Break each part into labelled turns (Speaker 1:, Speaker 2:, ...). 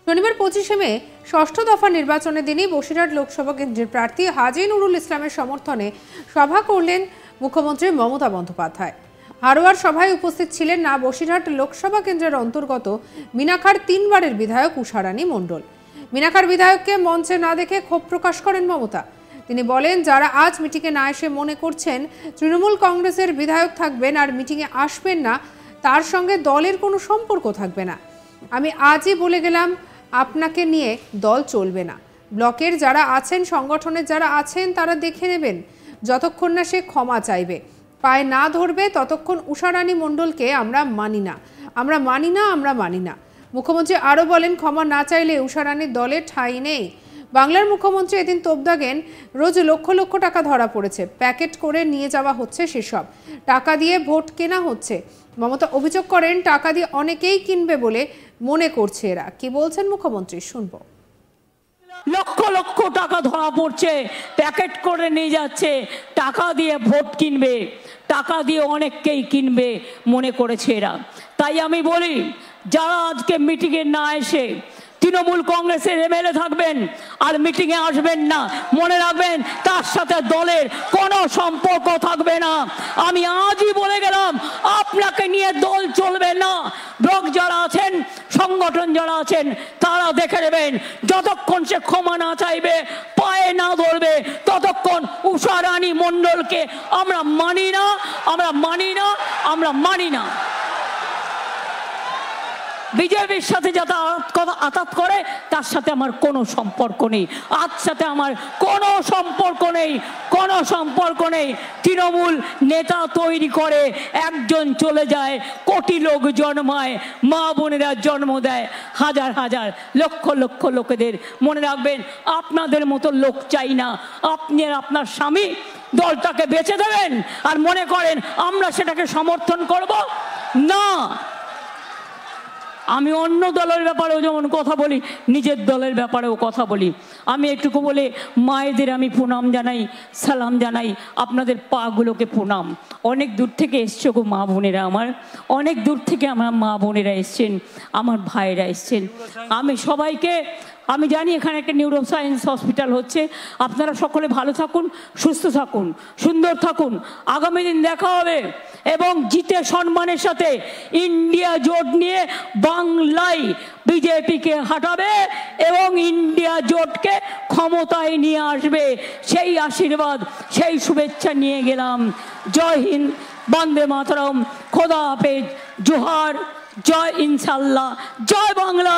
Speaker 1: শনিবার 25শে মে ষষ্ঠ দফা নির্বাচনের দিনই বসিরহাট লোকসভা কেন্দ্রের প্রার্থী হাজী নুরুল ইসলামের সমর্থনে সভা করলেন মুখ্যমন্ত্রী মমতা বন্দ্যোপাধ্যায়। হারোয়ার সভায় উপস্থিত ছিলেন না বসিরহাট লোকসভা কেন্দ্রের অন্তর্গত মিনাখার 3 বারের বিধায়ক উষারানী মণ্ডল। মিনাখার বিধায়ককে মঞ্চে না দেখে ক্ষোভ প্রকাশ করেন মমতা। তিনি বলেন, যারা আজ মিটিংয়ে না এসে মনে করছেন তৃণমূল কংগ্রেসের বিধায়ক থাকবেন আর মিটিংয়ে আসবেন না, তার সঙ্গে দলের কোনো সম্পর্ক থাকবে না। আমি আজই বলে গেলাম, আপনাকে নিয়ে দল চলবে না। ব্লকের যারা আছেন, সংগঠনের যারা আছেন, তারা দেখে নেবেন। যতক্ষণ না সে ক্ষমা চাইবে, পায়ে না ধরবে, ততক্ষণ উষারানী মণ্ডলকে আমরা মানি না, আমরা মানি না, আমরা মানি না। মুখ্যমন্ত্রী আরও বলেন, ক্ষমা না চাইলে উষারানীর দলে ঠাঁই নেই। বাংলার মুখ্যমন্ত্রী এদিন তোপ দাগেন, রোজ লক্ষ লক্ষ টাকা ধরা পড়েছে, প্যাকেট করে নিয়ে যাওয়া হচ্ছে, সেসব টাকা দিয়ে ভোট কেনা হচ্ছে। মমতা অভিযোগ করেন, টাকা দিয়ে অনেকেই কিনবে বলে মনে করছে এরা। কি বলছেন মুখ্যমন্ত্রী, শুনবো।
Speaker 2: লক্ষ লক্ষ টাকা ধরা পড়ছে, প্যাকেট করে নিয়ে যাচ্ছে, টাকা দিয়ে ভোট কিনবে, টাকা দিয়ে অনেককেই কিনবে মনে করেছে এরা। তাই আমি বলি, যারা আজকে মিটিংয়ে না এসে তৃণমূল কংগ্রেসের এমএলএ থাকবেন আর মিটিংয়ে আসবেন না, মনে রাখবেন তার সাথে দলের কোনো সম্পর্ক থাকবে না। আমি আজই বলে গেলাম, আপনাকে নিয়ে দল চলবে না। ব্লক যারা আছেন, সংগঠন যারা আছেন, তারা দেখে নেবেন। যতক্ষণ সে ক্ষমা না চাইবে, পায়ে না ধরবে, ততক্ষণ উষারানী মণ্ডলকে আমরা মানি না, আমরা মানি না, আমরা মানি না। বিজেপির সাথে যাতে আঘাত করে, তার সাথে আমার কোনো সম্পর্ক নেই, আজ সাথে আমার কোনো সম্পর্ক নেই, কোনো সম্পর্ক নেই। তৃণমূল নেতা তৈরি করে, একজন চলে যায়, কোটি লোক জন্মায়, মা বোনেরা জন্ম দেয় হাজার হাজার লক্ষ লক্ষ লোকেদের। মনে রাখবেন, আপনাদের মতো লোক চাই না। আপনি আর আপনার স্বামী দলটাকে বেচে দেবেন আর মনে করেন আমরা সেটাকে সমর্থন করব না। আমি অন্য দলের ব্যাপারেও যেমন কথা বলি, নিজের দলের ব্যাপারেও কথা বলি। আমি একটুকু বলে মায়েদের আমি প্রণাম জানাই, সালাম জানাই, আপনাদের পাগুলোকে প্রণাম। অনেক দূর থেকে এসছে গো মা বোনেরা আমার, অনেক দূর থেকে আমার মা বোনেরা এসছেন, আমার ভাইরা এসছেন। আমি সবাইকে, আমি জানি এখানে একটা নিউরো সায়েন্স হসপিটাল হচ্ছে, আপনারা সকলে ভালো থাকুন, সুস্থ থাকুন, সুন্দর থাকুন। আগামী দিন দেখা হবে এবং জিতে সম্মানের সাথে ইন্ডিয়া জোট নিয়ে বাংলায় বিজেপিকে হাঁটাবে এবং ইন্ডিয়া জোটকে ক্ষমতায় নিয়ে আসবে। সেই আশীর্বাদ, সেই শুভেচ্ছা নিয়ে গেলাম। জয় হিন্দ, বন্দে মাতরম, খোদা হাফেজ, জোহার, জয় ইনশাল্লাহ, জয় বাংলা।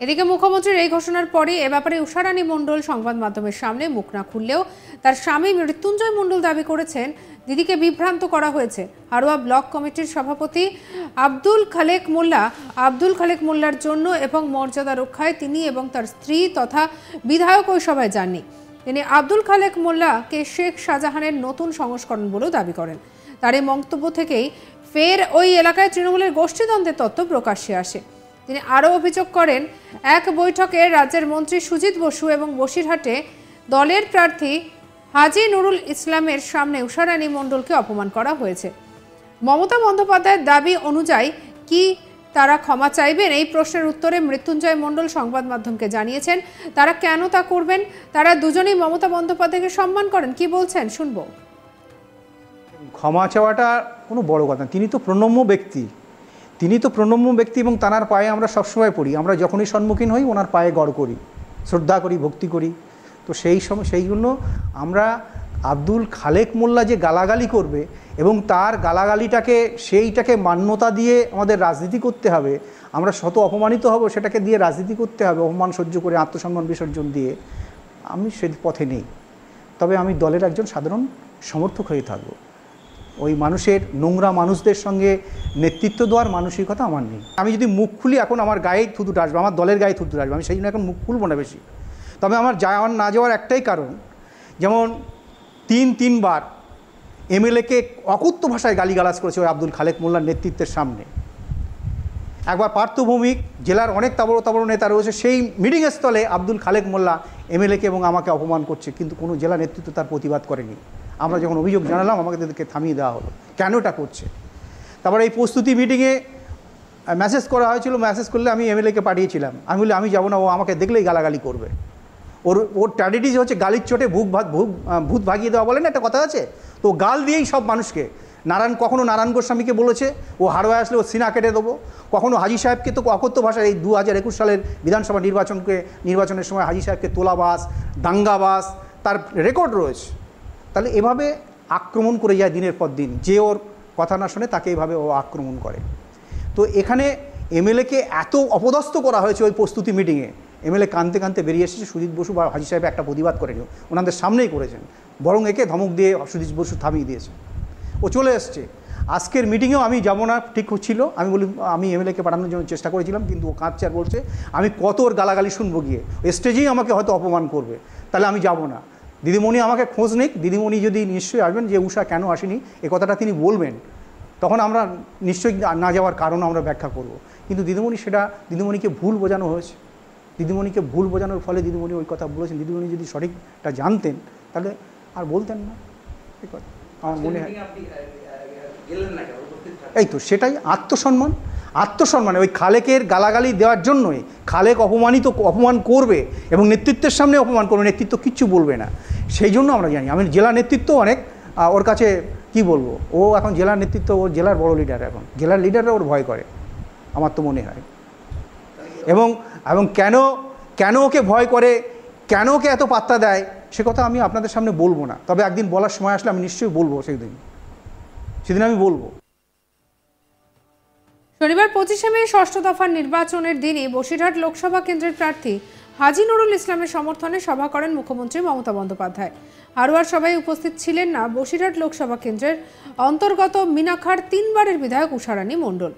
Speaker 1: এদিকে মুখ্যমন্ত্রীর এই ঘোষণার পরে এ ব্যাপারে উষারানী মণ্ডল সংবাদ মাধ্যমের সামনে মুখ না খুললেও তার স্বামী মৃত্যুঞ্জয় মণ্ডল দাবি করেছেন, দিদিকে বিভ্রান্ত করা হয়েছে। হারোয়া ব্লক কমিটির সভাপতি আব্দুল খালেক মোল্লার জন্য এবং মর্যাদা রক্ষায় তিনি এবং তার স্ত্রী তথা বিধায়ক ওই সভায় যাননি। তিনি আব্দুল খালেক মোল্লাকে শেখ শাহজাহানের নতুন সংস্করণ বলেও দাবি করেন। তার এই মন্তব্য থেকেই ফের ওই এলাকায় তৃণমূলের গোষ্ঠীদ্বন্দ্বের তত্ত্ব প্রকাশ্যে আসে। তিনি আরও অভিযোগ করেন, এক বৈঠকে রাজ্যের মন্ত্রী সুজিত বসু এবং বসিরহাটে দলের প্রার্থী হাজী নুরুল ইসলামের সামনে উষারানী মণ্ডলকে অপমান করা হয়েছে। মমতা বন্দ্যোপাধ্যায়ের দাবি অনুযায়ী কি তারা ক্ষমা চাইবেন? এই প্রশ্নের উত্তরে মৃত্যুঞ্জয় মণ্ডল সংবাদ মাধ্যমকে জানিয়েছেন, তারা কেন তা করবেন। তারা দুজনেই মমতা বন্দ্যোপাধ্যায়কে সম্মান করেন। কি বলছেন, শুনবো।
Speaker 3: ক্ষমা চাওয়াটা কোনো বড় কথা, তিনি তো প্রণম্য ব্যক্তি, এবং তাঁর পায়ে আমরা সবসময় পড়ি। আমরা যখনই সম্মুখীন হই ওনার পায়ে গড় করি, শ্রদ্ধা করি, ভক্তি করি। তো সেই জন্য আমরা আব্দুল খালেক মোল্লা যে গালাগালি করবে এবং তার গালাগালিটাকে সেইটাকে মান্যতা দিয়ে আমাদের রাজনীতি করতে হবে, আমরা শত অপমানিত হব, সেটাকে দিয়ে রাজনীতি করতে হবে, অপমান সহ্য করে আত্মসম্মান বিসর্জন দিয়ে। আমি সে পথে নেই। তবে আমি দলের একজন সাধারণ সমর্থক হয়ে থাকব। ওই মানুষের, নোংরা মানুষদের সঙ্গে নেতৃত্ব দেওয়ার মানসিকতা আমার নেই। আমি যদি মুখ খুলি এখন আমার গায়ে থুতুটা আসবে, আমার দলের গায়ে থুতুটা আসবে, আমি সেই জন্য এখন মুখ খুলব না বেশি। তবে আমার না যাওয়ার একটাই কারণ, যেমন তিনবার এমএলএকে অকুত্থ ভাষায় গালিগালাজ করেছে ওই আব্দুল খালেক মোল্লার নেতৃত্বের সামনে। একবার পার্থভৌমিক জেলার অনেক তাবড় নেতা রয়েছে, সেই মিটিং স্থলে আব্দুল খালেক মোল্লা এমএলএকে এবং আমাকে অপমান করছে, কিন্তু কোনো জেলা নেতৃত্ব তার প্রতিবাদ করেনি। আমরা যখন অভিযোগ জানালাম আমাকে তাদেরকে থামিয়ে দেওয়া হলো। কেন এটা করছে? তারপরে এই প্রস্তুতি মিটিংয়ে মেসেজ করা হয়েছিল, মেসেজ করলে আমি এমএলএকে পাঠিয়েছিলাম। আমি বলি আমি যাবো না, ও আমাকে দেখলেই গালাগালি করবে। ওর স্ট্র্যাটেজি হচ্ছে গালির চোটে ভূত ভাগিয়ে দেওয়া, বলে না একটা কথা আছে, তো গাল দিয়েই সব মানুষকে কখনো নারায়ণ গোস্বামীকে বলেছে ও হাড়োয় আসলে ও সিনা কেটে দেবো, কখনো হাজি সাহেবকে তো অকথ্য ভাষায় এই 2021 সালের বিধানসভা নির্বাচনের সময় হাজি সাহেবকে তোলাবাস, দাঙ্গাবাস তার রেকর্ড রয়েছে। তাহলে এভাবে আক্রমণ করে যায় দিনের পর দিন, যে ওর কথা না শোনে তাকে এভাবে ও আক্রমণ করে। তো এখানে এমএলএকে এত অপদস্থ করা হয়েছে ওই প্রস্তুতি মিটিংয়ে, এমএলএ কাঁদতে কাঁদতে বেরিয়ে এসেছে। সুজিত বসু বা হাজি সাহেব একটা প্রতিবাদ করেনি, ওনাদের সামনেই করেছেন, বরং একে ধমক দিয়ে সুজিত বসু থামিয়ে দিয়েছে, ও চলে এসছে। আজকের মিটিংয়েও আমি যাবো না ঠিক ছিল, আমি এমএলএকে পাঠানোর জন্য চেষ্টা করেছিলাম, কিন্তু ও কাঁদছে আর বলছে আমি কত ওর গালাগালি শুনবো গিয়ে, স্টেজেই আমাকে হয়তো অপমান করবে, তাহলে আমি যাব না। দিদিমণি আমাকে খোঁজ নিক, দিদিমণি যদি নিশ্চয়ই আসবেন যে উষা কেন আসেনি এ কথাটা তিনি বলবেন, তখন আমরা নিশ্চয়ই না যাওয়ার কারণ আমরা ব্যাখ্যা করব। কিন্তু দিদিমণিকে ভুল বোঝানো হয়েছে, দিদিমণিকে ভুল বোঝানোর ফলে দিদিমণি ওই কথা বলেছেন। দিদিমণি যদি সঠিকটা জানতেন তাহলে আর বলতেন না এই কথা, আমার মনে হয়। এই তো সেটাই আত্মসম্মান ওই খালেকের গালাগালি দেওয়ার জন্যই। খালেক অপমান করবে এবং নেতৃত্বের সামনে অপমান করবে, নেতৃত্ব কিচ্ছু বলবে না। সেই জন্য আমরা জানি, আমি জেলা নেতৃত্ব অনেক ওর কাছে কি বলবো, ও এখন জেলার নেতৃত্ব, ওর জেলার বড় লিডার, এখন জেলার লিডাররা ওর ভয় করে আমার তো মনে হয়। এবং কেন ওকে ভয় করে, কেন ওকে এত পাত্তা দেয় সে কথা আমি আপনাদের সামনে বলবো না, তবে একদিন বলার সময় আসলে আমি নিশ্চয়ই বলবো, সেদিন আমি বলবো।
Speaker 1: শনিবার 25শে মে ষষ্ঠ দফার নির্বাচনের দিনই বসিরহাট লোকসভা কেন্দ্রের প্রার্থী হাজী নুরুল ইসলামের সমর্থনে সভা করেন মুখ্যমন্ত্রী মমতা বন্দ্যোপাধ্যায়। হারোয়ার সভায় উপস্থিত ছিলেন না বসিরহাট লোকসভা কেন্দ্রের অন্তর্গত মিনাখার 3বারের বিধায়ক উষারানী মণ্ডল।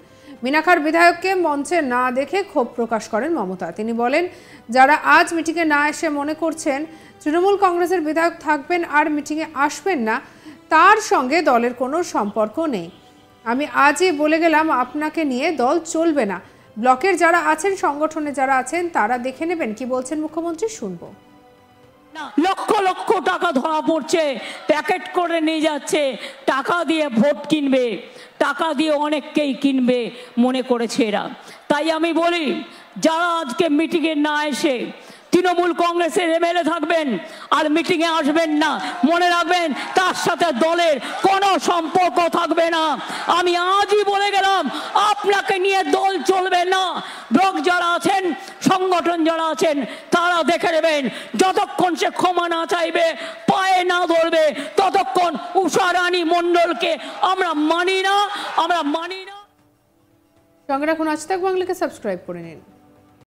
Speaker 1: মিনাখার বিধায়ককে মঞ্চে না দেখে ক্ষোভ প্রকাশ করেন মমতা। তিনি বলেন, যারা আজ মিটিংয়ে না এসে মনে করছেন তৃণমূল কংগ্রেসের বিধায়ক থাকবেন আর মিটিংয়ে আসবেন না, তার সঙ্গে দলের কোনো সম্পর্ক নেই। আমি আজই বলে গেলাম আপনাকে নিয়ে দল চলবে না। ব্লকের যারা আছেন, সংগঠনে যারা আছেন তারা দেখে নেবেন। কি বলছেন মুখ্যমন্ত্রী শুনবো।
Speaker 2: লক্ষ লক্ষ টাকা ধরা পড়ছে, প্যাকেট করে নিয়ে যাচ্ছে, টাকা দিয়ে ভোট কিনবে, টাকা দিয়ে অনেককেই কিনবে মনে করেছে এরা। তাই আমি বলি, যারা আজকে মিটিংয়ে না এসে তৃণমূল কংগ্রেসের এমএলএ থাকবেন আর মিটিংয়ে আসবেন না, মনে রাখবেন তার সাথে দলের কোনো সম্পর্ক থাকবে না। আমি আজই বলে গেলাম আপনাকে নিয়ে দল চলবে না। ব্লক যারা আছেন, সংগঠন যারা আছেন তারা দেখে নেবেন, যতক্ষণ সে ক্ষমা না চাইবে, পায়ে না ধরবে, ততক্ষণ উষারানী মণ্ডলকে আমরা মানি না।
Speaker 1: সঙ্গে রাখুন আজ তাক বাংলাকে, সাবস্ক্রাইব করে নিন।